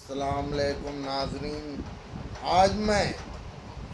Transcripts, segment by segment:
السلام علیکم ناظرین، آج میں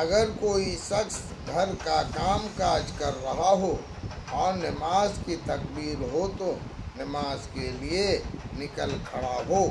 اگر کوئی شخص گھر کا کام کاج کر رہا ہو اور نماز کی تکبیر ہو تو نماز کے لیے نکل کھڑا ہو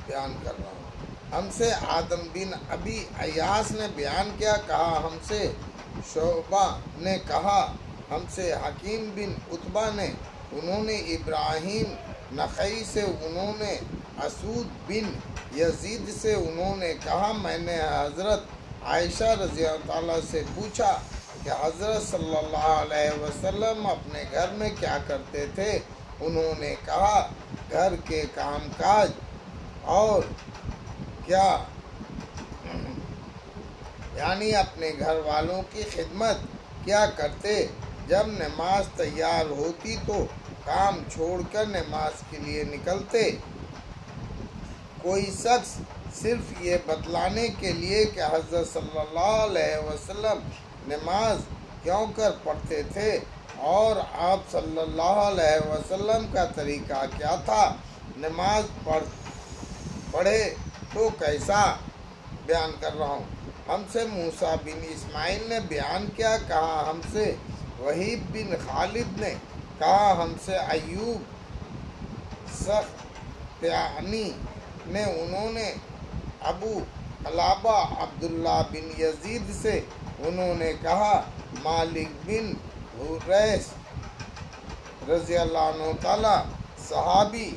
بیان کر رہا ہوں۔ ہم سے آدم بن ابی ایاس نے بیان کیا، کہا ہم سے شعبہ نے کہا ہم سے حکیم بن عتبہ نے، انہوں نے ابراہیم نخعی سے، انہوں نے اسود بن یزید سے، انہوں نے کہا میں نے حضرت عائشہ رضی اللہ تعالیٰ سے پوچھا کہ حضرت صلی اللہ علیہ وسلم اپنے گھر میں کیا کرتے تھے؟ انہوں نے کہا گھر کے کام کاج اور کیا یعنی اپنے گھر والوں کی خدمت کیا کرتے۔ جب نماز تیار ہوتی تو کام چھوڑ کر نماز کے لیے نکلتے۔ کوئی شخص صرف یہ بتلانے کے لیے کہ حضرت صلی اللہ علیہ وسلم نماز کیوں کر پڑھتے تھے اور آپ صلی اللہ علیہ وسلم کا طریقہ کیا تھا، نماز پڑھے تو کیسا، بیان کر رہا ہوں۔ ہم سے موسیٰ بن اسماعیل نے بیان کیا، کہا ہم سے وہیب بن خالد نے، کہا ہم سے ایوب سختیانی نے، انہوں نے ابو قلابہ عبداللہ بن یزید سے، انہوں نے کہا مالک بن حویرث رضی اللہ عنہ تعالیٰ صحابی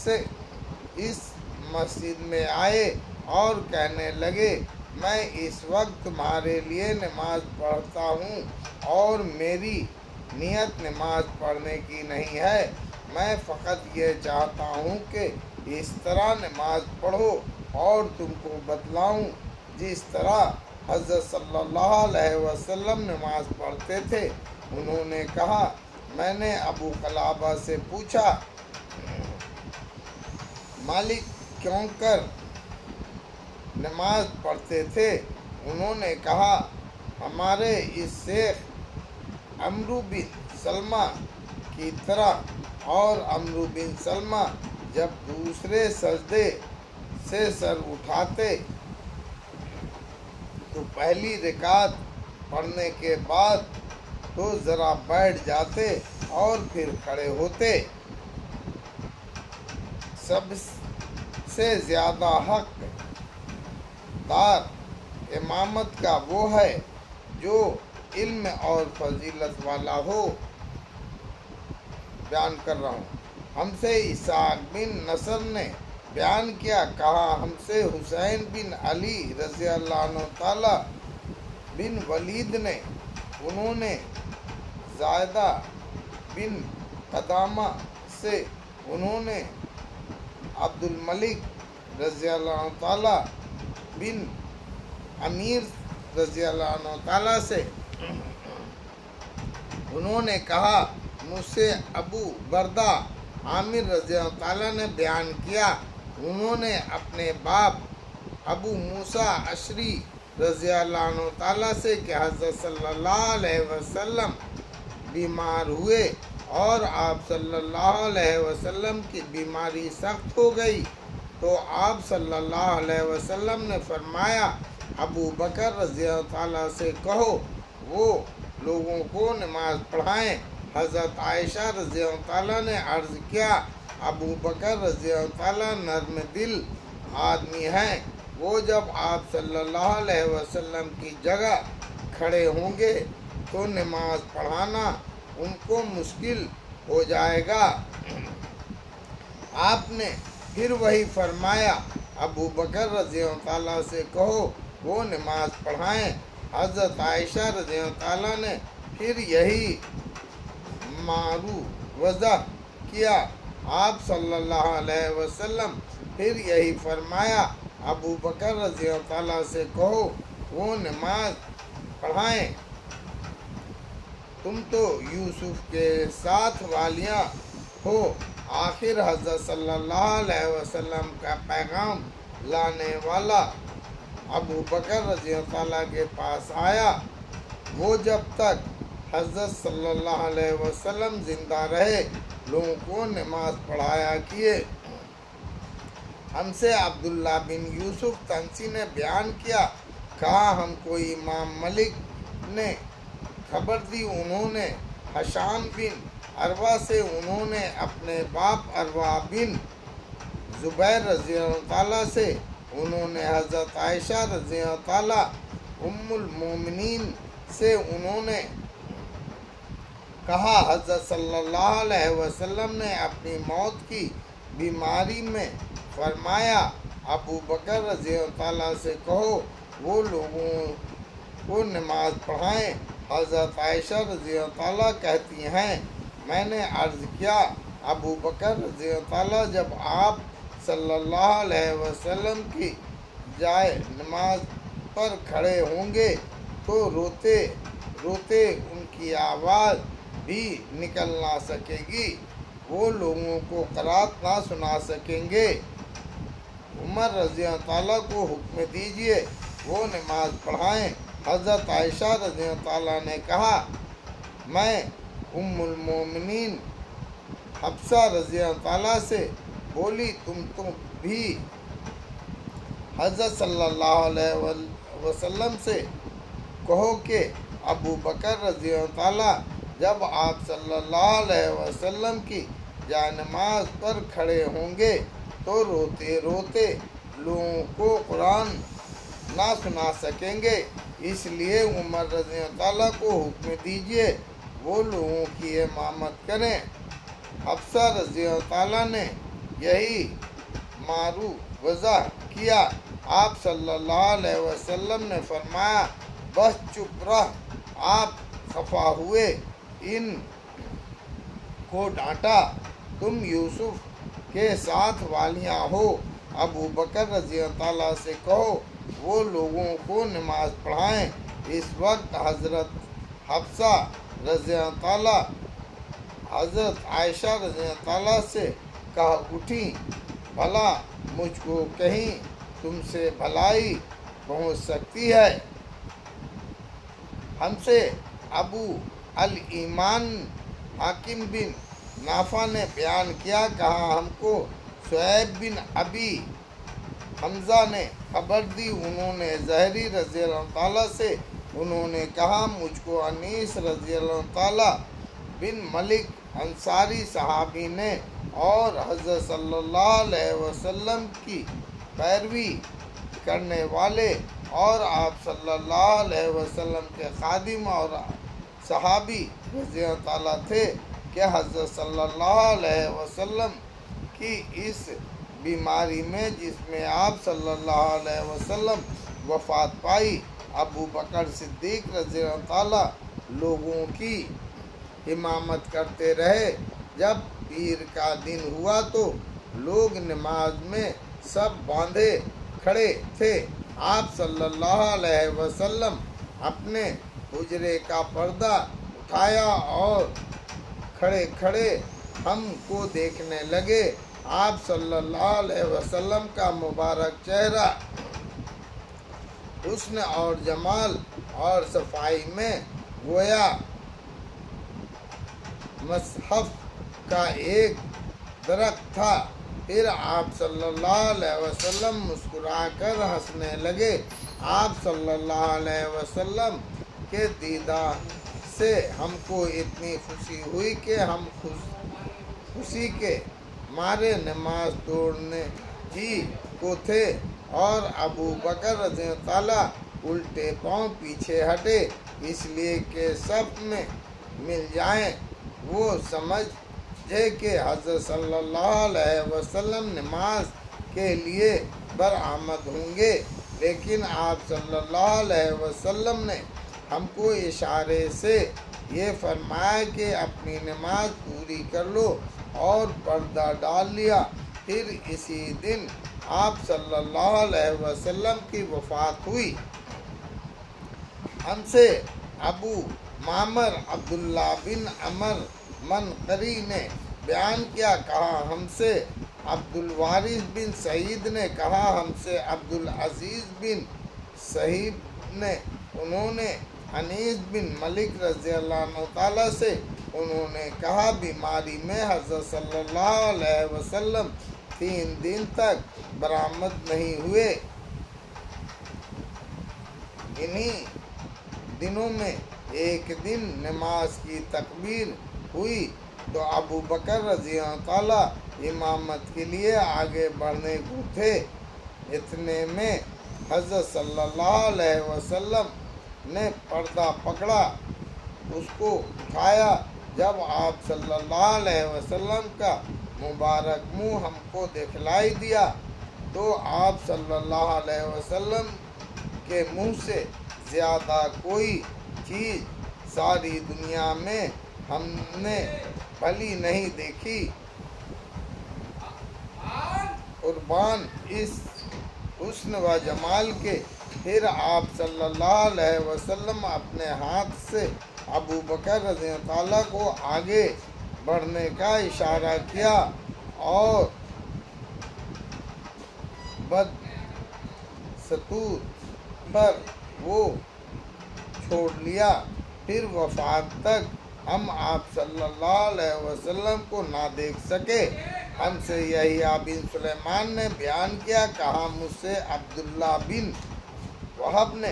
سے اس مسجد میں آئے اور کہنے لگے میں اس وقت تمہارے لیے نماز پڑھتا ہوں اور میری نیت نماز پڑھنے کی نہیں ہے، میں فقط یہ چاہتا ہوں کہ اس طرح نماز پڑھو اور تم کو بتلاؤں جس طرح حضرت صلی اللہ علیہ وسلم نماز پڑھتے تھے۔ انہوں نے کہا میں نے ابو قلابہ سے پوچھا مالک کیوں کر نماز پڑھتے تھے؟ انہوں نے کہا ہمارے اس شیخ عمرو بن سلمہ کی طرح، اور عمرو بن سلمہ جب دوسرے سجدے سے سر اٹھاتے تو پہلی رکعت پڑھنے کے بعد تو ذرا بیٹھ جاتے اور پھر کھڑے ہوتے۔ سب سے زیادہ حق دار امامت کا وہ ہے جو علم اور فضیلت والا ہو، بیان کر رہا ہوں۔ ہم سے اسحاق بن نصر نے بیان کیا، کہا ہم سے حسین بن علی رضی اللہ عنہ تعالیٰ بن ولید نے، انہوں نے زائدہ بن قدامہ سے، انہوں نے عبد الملک رضی اللہ عنہ تعالیٰ بن امیر رضی اللہ عنہ تعالیٰ سے، انہوں نے کہا مجھ سے ابو بردہ عامر رضی اللہ تعالیٰ نے بیان کیا، انہوں نے اپنے باپ ابو موسیٰ اشعری رضی اللہ عنہ تعالیٰ سے کہ حضرت صلی اللہ علیہ وسلم بیمار ہوئے اور آپ صلی اللہ علیہ وسلم کی بیماری سخت ہو گئی تو آپ صلی اللہ علیہ وسلم نے فرمایا ابو بکر رضی اللہ تعالیٰ سے کہو وہ لوگوں کو نماز پڑھائیں۔ حضرت عائشہ رضی اللہ تعالیٰ نے عرض کیا ابو بکر رضی اللہ تعالیٰ نرم دل آدمی ہیں، وہ جب آپ صلی اللہ علیہ وسلم کی جگہ کھڑے ہوں گے تو نماز پڑھانا ان کو مشکل ہو جائے گا۔ آپ نے پھر وہی فرمایا ابو بکر رضی اللہ تعالیٰ سے کہو وہ نماز پڑھائیں۔ حضرت عائشہ رضی اللہ تعالیٰ نے پھر یہی معروضہ کیا، آپ صلی اللہ علیہ وسلم پھر یہی فرمایا ابو بکر رضی اللہ تعالیٰ سے کہو وہ نماز پڑھائیں، تم تو یوسف کے ساتھ والیاں ہو۔ آخر حضرت صلی اللہ علیہ وسلم کا پیغام لانے والا ابو بکر رضی اللہ تعالیٰ کے پاس آیا، وہ جب تک حضرت صلی اللہ علیہ وسلم زندہ رہے لوگوں کو نماز پڑھایا کیے۔ हमसे अब्दुल्ला बिन यूसुफ तंसी ने बयान किया, कहा हमको इमाम मलिक ने खबर दी, उन्होंने हशाम बिन अरवा से, उन्होंने अपने बाप अरवा बिन ज़ुबैर रज़ी अल्लाह ताला से, उन्होंने हज़रत आयशा रज़ी अल्लाह ताला उम्मुल मोमिनीन से, उन्होंने कहा हज़रत सल्लल्लाहु अलैहि वसल्लम ने अपनी मौत की बीमारी में फरमाया, अबू बकर रज़ी अल्लाह ताला से कहो वो लोगों को नमाज पढ़ाएं। हज़रत आयशा रज़ी अल्लाह ताला कहती हैं, मैंने अर्ज़ किया, अबू बकर रज़ी अल्लाह ताला जब आप सल्लल्लाहु अलैहि वसल्लम की जाए नमाज पर खड़े होंगे तो रोते रोते उनकी आवाज़ भी निकल ना सकेगी, वो लोगों को क़रात ना सुना सकेंगे। उमर रज़ी अल्लाह ताला को हुक्म दीजिए वो नमाज पढ़ाएं। हज़रत आयशा रज़ी अल्लाह ताला ने कहा, मैं उम्मुल मोमिनीन हफ्सा रज़ी अल्लाह ताला से बोली, तुम भी हज़रत सल्लल्लाहु अलैहि वसल्लम से कहो कि अबू बकर रज़ी अल्लाह ताला जब आप सल्लल्लाहु अलैहि वसल्लम की जानमाज पर खड़े होंगे तो रोते रोते लोगों को कुरान ना सुना सकेंगे, इसलिए उमर रज़ी अल्लाह ताला को हुक्म दीजिए वो लोगों की इमामत करें। हफ्सा रज़ी अल्लाह ताला ने यही मारू वज़ा किया। आप सल्लल्लाहु अलैहि वसल्लम ने फरमाया, बस चुप रह। आप खफा हुए, इन को डांटा, तुम यूसुफ के साथ वालियाँ हो। अबू बकर रज़ी अल्लाह ताला से कहो वो लोगों को नमाज पढ़ाएं। इस वक्त हज़रत हफ्सा रज़ी अल्लाह ताला हज़रत आयशा रज़ी अल्लाह ताला से कहा उठी, भला मुझको कहीं तुमसे भलाई पहुँच सकती है। हमसे अबू अल ईमान हाकिम बिन नाफा ने बयान किया, कहा हमको शुएब बिन अबी हमज़ा ने खबर दी, उन्होंने ज़हरी रज़ी अल्लाह ताला से, उन्होंने कहा मुझको अनीस रज़ी अल्लाह ताला बिन मलिक अंसारी सहाबी ने और हज़रत सल्लल्लाहु अलैहि वसल्लम की पैरवी करने वाले और आप सल्लल्लाहु अलैहि वसल्लम के खादिम और सहाबी रज़ी अल्लाह ताला थे कि हज़रत सल्लल्लाहु अलैहि वसल्लम की इस बीमारी में जिसमें आप सल्लल्लाहु अलैहि वसल्लम वफ़ात पाई, अबू बकर सिद्दीक रज़ी अल्लाह ताला लोगों की इमामत करते रहे। जब पीर का दिन हुआ तो लोग नमाज में सब बांधे खड़े थे। आप सल्लल्लाहु अलैहि वसल्लम अपने हुजरे का पर्दा उठाया और खड़े खड़े हमको देखने लगे। आप सल्लल्लाहु अलैहि वसल्लम का मुबारक चेहरा हुस्न और जमाल और सफाई में गोया मसहफ का एक दरख्त था। फिर आप सल्लल्लाहु अलैहि वसल्लम मुस्कुराकर हंसने लगे। आप सल्लल्लाहु अलैहि वसल्लम के दीदार से हमको इतनी खुशी हुई कि हम खुशी के मारे नमाज तोड़ने ही को थे और अबू बकर रज़ी अल्लाह ताला उल्टे पांव पीछे हटे, इसलिए कि सब में मिल जाएं। वो समझे कि हज़रत सल्लल्लाहु अलैहि वसल्लम नमाज के लिए बरामद होंगे, लेकिन आप सल्लल्लाहु अलैहि वसल्लम ने हमको इशारे से ये फरमाया कि अपनी नमाज पूरी कर लो और पर्दा डाल लिया। फिर इसी दिन आप सल्लल्लाहु अलैहि वसल्लम की वफ़ात हुई। हमसे अबू मामर अब्दुल्ला बिन अमर मनकरी ने बयान किया, कहा हमसे अब्दुल वारिस बिन सईद ने कहा हमसे अब्दुल अजीज़ बिन सहीब ने, उन्होंने अनीस बिन मलिक रज़ी अल्लाह ताला से उन्होंने कहा बीमारी में हज़रत सल्लल्लाहु अलैहि वसल्लम 3 दिन तक बरामद नहीं हुए। इन्हीं दिनों में एक दिन नमाज की तकबीर हुई तो अबू बकर रज़ी अल्लाह ताला इमामत के लिए आगे बढ़ने को थे। इतने में हज़रत सल्लल्लाहु अलैहि वसल्लम ने पर्दा पकड़ा, उसको उठाया। जब आप सल्लल्लाहु अलैहि वसल्लम का मुबारक मुंह हमको दिखलाई दिया तो आप सल्लल्लाहु अलैहि वसल्लम के मुंह से ज़्यादा कोई चीज़ सारी दुनिया में हमने भली नहीं देखी। कुर्बान इस हुस्न व जमाल के। फिर आप सल्लल्लाहु अलैहि वसल्लम अपने हाथ से अबू बकर रज़ी अल्लाह ताला को आगे बढ़ने का इशारा किया और बदस्तूर पर वो छोड़ लिया। फिर वफात तक हम आप सल्लल्लाहु अलैहि वसल्लम को ना देख सके। हमसे यही बिन सुलेमान ने बयान किया, कहा मुझसे अब्दुल्ला बिन वहब ने,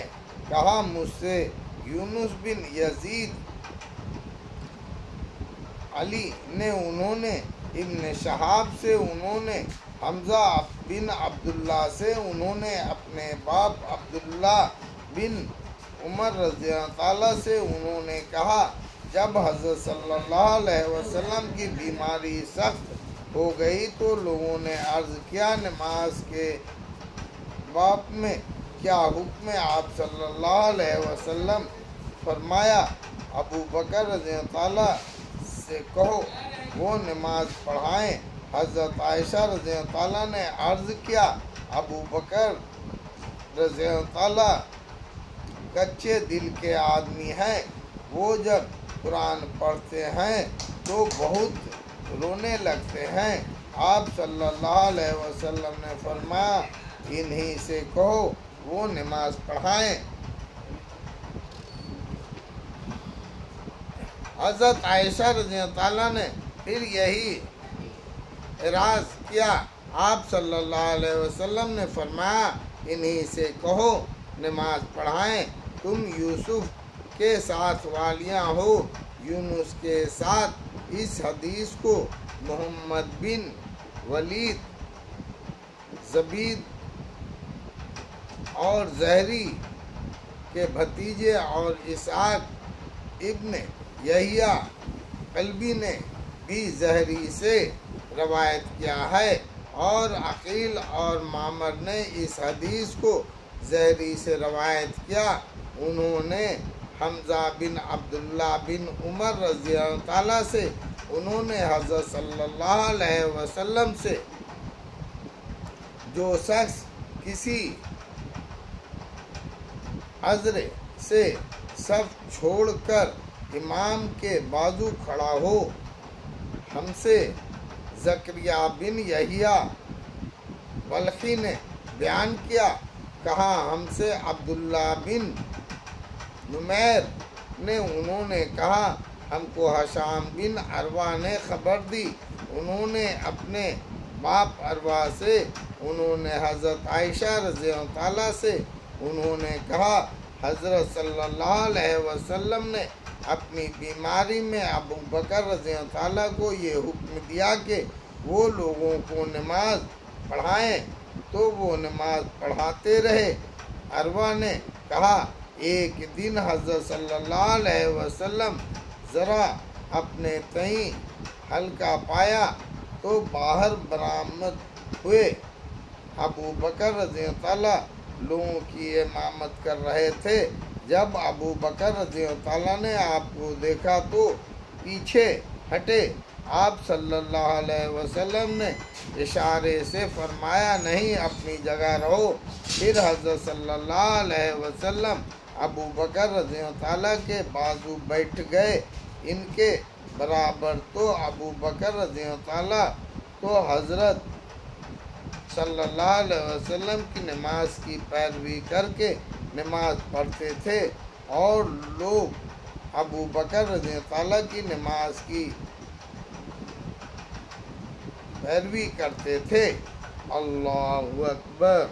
कहा मुझसे यूनुस बिन यजीद अली ने, उन्होंने इब्न शहाब से, उन्होंने हमजा बिन अब्दुल्ला से, उन्होंने अपने बाप अब्दुल्ला बिन उमर रज़ी अल्लाह ताला से उन्होंने कहा, जब हज़रत सल्लल्लाहु अलैहि वसल्लम की बीमारी सख्त हो गई तो लोगों ने अर्ज़ किया, नमाज के बाप में क्या हुक्म है? आप सल्लल्लाहु अलैहि वसल्लम फरमाया, अबू बकर रज़ी अल्लाह ताला से कहो वो नमाज पढ़ाएं। हज़रत आयशा रज़ी अल्लाह ताला ने अर्ज़ किया, अबू बकर रज़ी अल्लाह ताला कच्चे दिल के आदमी हैं, वो जब कुरान पढ़ते हैं तो बहुत रोने लगते हैं। आप सल्लल्लाहु अलैहि वसल्लम ने फरमाया, इन्हीं से कहो वो नमाज पढ़ाएं। हज़रत आयशा रज़ी अल्लाह ताला ने फिर यही इराज़ किया। आप सल्लल्लाहु अलैहि वसल्लम ने फरमाया, इन्हीं से कहो नमाज पढ़ाएं। तुम यूसुफ के साथ वालियाँ हो, यूनुस के साथ। इस हदीस को मोहम्मद बिन वलीद, जबीद और ज़हरी के भतीजे और इसहाक इब्न यहिया कल्बी ने भी ज़हरी से रवायत किया है और अकील और मामर ने इस हदीस को ज़हरी से रवायत किया। उन्होंने हमजा बिन अब्दुल्ला बिन उमर रज़ी अल्लाह ताला से, उन्होंने हज़रत सल्लल्लाहु अलैहि वसल्लम से, जो शख्स किसी अज़्र से सब छोड़कर इमाम के बाजू खड़ा हो, हमसे ज़करिया बिन यहिया बल्खी ने बयान किया, कहा हमसे अब्दुल्ला बिन नुमैर ने, उन्होंने कहा हमको हशाम बिन अरवा ने खबर दी, उन्होंने अपने बाप अरवा से, उन्होंने हज़रत आयशा रज़ी अल्लाह ताला से, उन्होंने कहा हज़रत सल्लल्लाहु अलैहि वसल्लम ने अपनी बीमारी में अबू बकर रज़ी अल्लाह ताला को ये हुक्म दिया कि वो लोगों को नमाज पढ़ाएं, तो वो नमाज पढ़ाते रहे। अरवा ने कहा, एक दिन हज़रत सल्लल्लाहु अलैहि वसल्लम ज़रा अपने तई हल्का पाया तो बाहर बरामद हुए। अबू बकर रज़ी अल्लाह ताला लोगों की इमामत कर रहे थे। जब अबू बकर रज़ी अल्लाह ताला ने आपको देखा तो पीछे हटे। आप सल्लल्लाहु अलैहि वसल्लम ने इशारे से फरमाया, नहीं अपनी जगह रहो। फिर हज़रत सल्लल्लाहु अलैहि वसल्लम अबू बकर रज़ी अल्लाह ताला के बाजू बैठ गए। इनके बराबर तो अबू बकर रज़ी अल्लाह ताला तो हज़रत सल्लल्लाहु अलैहि वसल्लम की नमाज की पैरवी करके नमाज पढ़ते थे और लोग अबू बकर रज़ी अल्लाह ताला की नमाज की پیروی کرتے تھے۔ اللہ اکبر۔